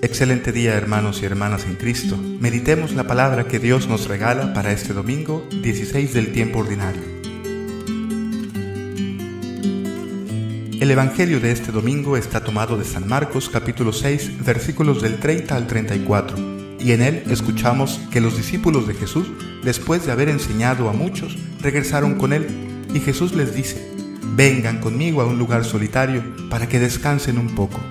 Excelente día, hermanos y hermanas en Cristo. Meditemos la palabra que Dios nos regala para este domingo 16 del tiempo ordinario. El evangelio de este domingo está tomado de San Marcos capítulo 6 versículos del 30 al 34, y en él escuchamos que los discípulos de Jesús, después de haber enseñado a muchos, regresaron con él, y Jesús les dice: vengan conmigo a un lugar solitario para que descansen un poco.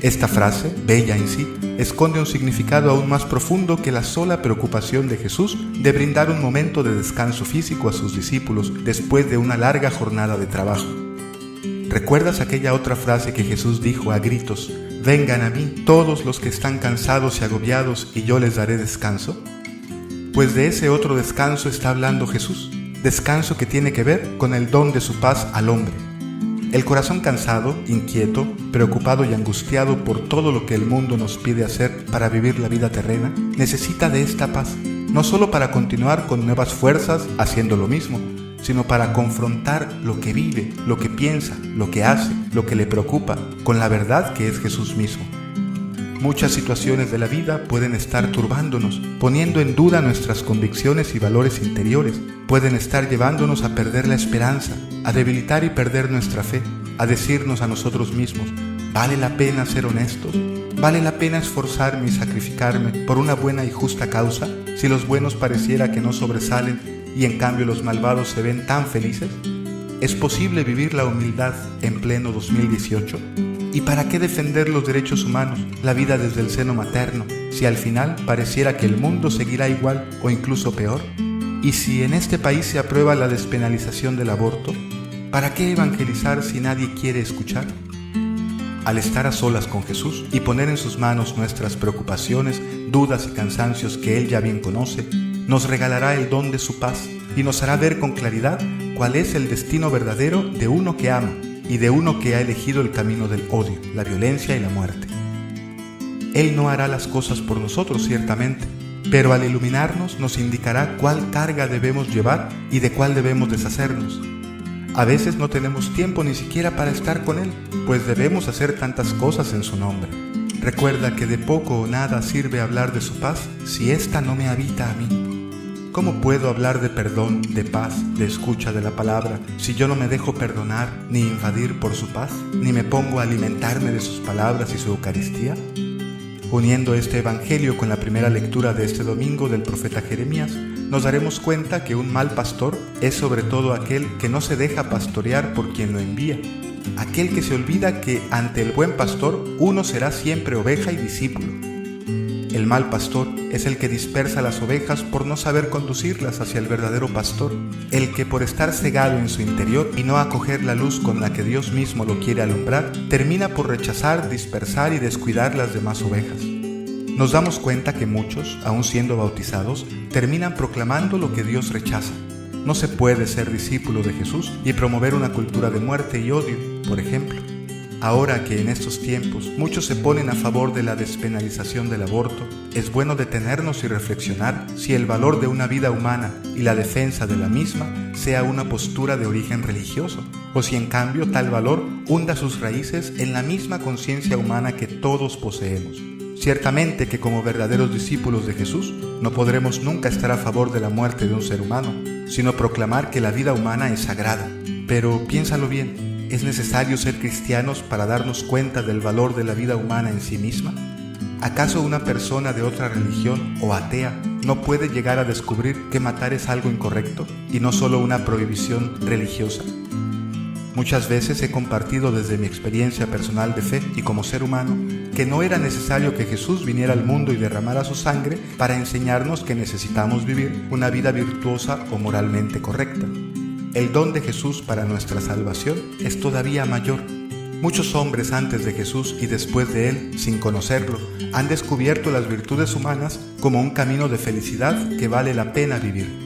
Esta frase, bella en sí, esconde un significado aún más profundo que la sola preocupación de Jesús de brindar un momento de descanso físico a sus discípulos después de una larga jornada de trabajo. ¿Recuerdas aquella otra frase que Jesús dijo a gritos: vengan a mí todos los que están cansados y agobiados y yo les daré descanso? Pues de ese otro descanso está hablando Jesús, descanso que tiene que ver con el don de su paz al hombre. El corazón cansado, inquieto, preocupado y angustiado por todo lo que el mundo nos pide hacer para vivir la vida terrena, necesita de esta paz, no solo para continuar con nuevas fuerzas haciendo lo mismo, sino para confrontar lo que vive, lo que piensa, lo que hace, lo que le preocupa, con la verdad que es Jesús mismo. Muchas situaciones de la vida pueden estar turbándonos, poniendo en duda nuestras convicciones y valores interiores, pueden estar llevándonos a perder la esperanza, a debilitar y perder nuestra fe, a decirnos a nosotros mismos: ¿vale la pena ser honestos? ¿Vale la pena esforzarme y sacrificarme por una buena y justa causa, si los buenos pareciera que no sobresalen y en cambio los malvados se ven tan felices? ¿Es posible vivir la humildad en pleno 2018? ¿Y para qué defender los derechos humanos, la vida desde el seno materno, si al final pareciera que el mundo seguirá igual o incluso peor? ¿Y si en este país se aprueba la despenalización del aborto? ¿Para qué evangelizar si nadie quiere escuchar? Al estar a solas con Jesús y poner en sus manos nuestras preocupaciones, dudas y cansancios que Él ya bien conoce, nos regalará el don de su paz y nos hará ver con claridad cuál es el destino verdadero de uno que ama y de uno que ha elegido el camino del odio, la violencia y la muerte. Él no hará las cosas por nosotros, ciertamente, pero al iluminarnos nos indicará cuál carga debemos llevar y de cuál debemos deshacernos. A veces no tenemos tiempo ni siquiera para estar con Él, pues debemos hacer tantas cosas en su nombre. Recuerda que de poco o nada sirve hablar de su paz si ésta no me habita a mí. ¿Cómo puedo hablar de perdón, de paz, de escucha de la palabra, si yo no me dejo perdonar, ni invadir por su paz, ni me pongo a alimentarme de sus palabras y su Eucaristía? Uniendo este evangelio con la primera lectura de este domingo del profeta Jeremías, nos daremos cuenta que un mal pastor es sobre todo aquel que no se deja pastorear por quien lo envía, aquel que se olvida que ante el buen pastor uno será siempre oveja y discípulo. El mal pastor es el que dispersa las ovejas por no saber conducirlas hacia el verdadero pastor, el que por estar cegado en su interior y no acoger la luz con la que Dios mismo lo quiere alumbrar, termina por rechazar, dispersar y descuidar las demás ovejas. Nos damos cuenta que muchos, aun siendo bautizados, terminan proclamando lo que Dios rechaza. No se puede ser discípulo de Jesús y promover una cultura de muerte y odio, por ejemplo. Ahora que en estos tiempos muchos se ponen a favor de la despenalización del aborto, es bueno detenernos y reflexionar si el valor de una vida humana y la defensa de la misma sea una postura de origen religioso, o si en cambio tal valor hunda sus raíces en la misma conciencia humana que todos poseemos. Ciertamente que como verdaderos discípulos de Jesús no podremos nunca estar a favor de la muerte de un ser humano, sino proclamar que la vida humana es sagrada. Pero piénsalo bien, ¿es necesario ser cristianos para darnos cuenta del valor de la vida humana en sí misma? ¿Acaso una persona de otra religión o atea no puede llegar a descubrir que matar es algo incorrecto y no solo una prohibición religiosa? Muchas veces he compartido desde mi experiencia personal de fe y como ser humano que no era necesario que Jesús viniera al mundo y derramara su sangre para enseñarnos que necesitamos vivir una vida virtuosa o moralmente correcta. El don de Jesús para nuestra salvación es todavía mayor. Muchos hombres antes de Jesús y después de Él, sin conocerlo, han descubierto las virtudes humanas como un camino de felicidad que vale la pena vivir.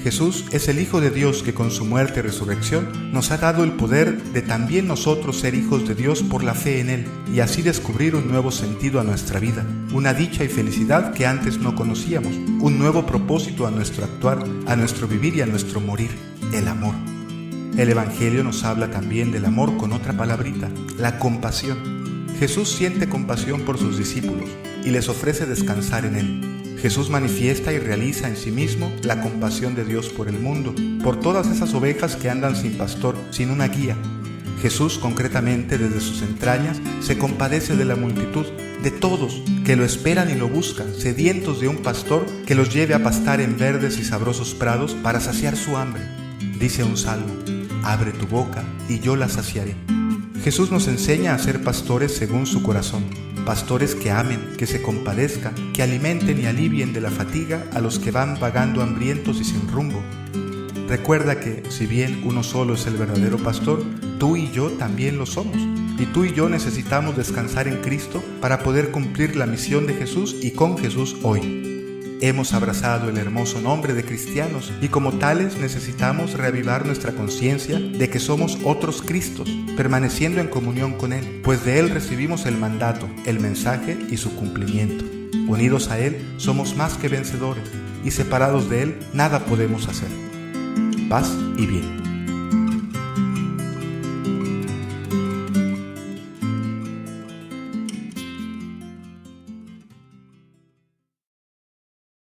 Jesús es el Hijo de Dios que con su muerte y resurrección nos ha dado el poder de también nosotros ser hijos de Dios por la fe en Él y así descubrir un nuevo sentido a nuestra vida, una dicha y felicidad que antes no conocíamos, un nuevo propósito a nuestro actuar, a nuestro vivir y a nuestro morir, el amor. El Evangelio nos habla también del amor con otra palabrita, la compasión. Jesús siente compasión por sus discípulos y les ofrece descansar en Él. Jesús manifiesta y realiza en sí mismo la compasión de Dios por el mundo, por todas esas ovejas que andan sin pastor, sin una guía. Jesús concretamente desde sus entrañas se compadece de la multitud, de todos que lo esperan y lo buscan, sedientos de un pastor que los lleve a pastar en verdes y sabrosos prados para saciar su hambre. Dice un salmo: abre tu boca y yo la saciaré. Jesús nos enseña a ser pastores según su corazón, pastores que amen, que se compadezcan, que alimenten y alivien de la fatiga a los que van vagando hambrientos y sin rumbo. Recuerda que, si bien uno solo es el verdadero pastor, tú y yo también lo somos, y tú y yo necesitamos descansar en Cristo para poder cumplir la misión de Jesús y con Jesús hoy. Hemos abrazado el hermoso nombre de cristianos y como tales necesitamos reavivar nuestra conciencia de que somos otros Cristos, permaneciendo en comunión con Él, pues de Él recibimos el mandato, el mensaje y su cumplimiento. Unidos a Él somos más que vencedores y separados de Él nada podemos hacer. Paz y bien.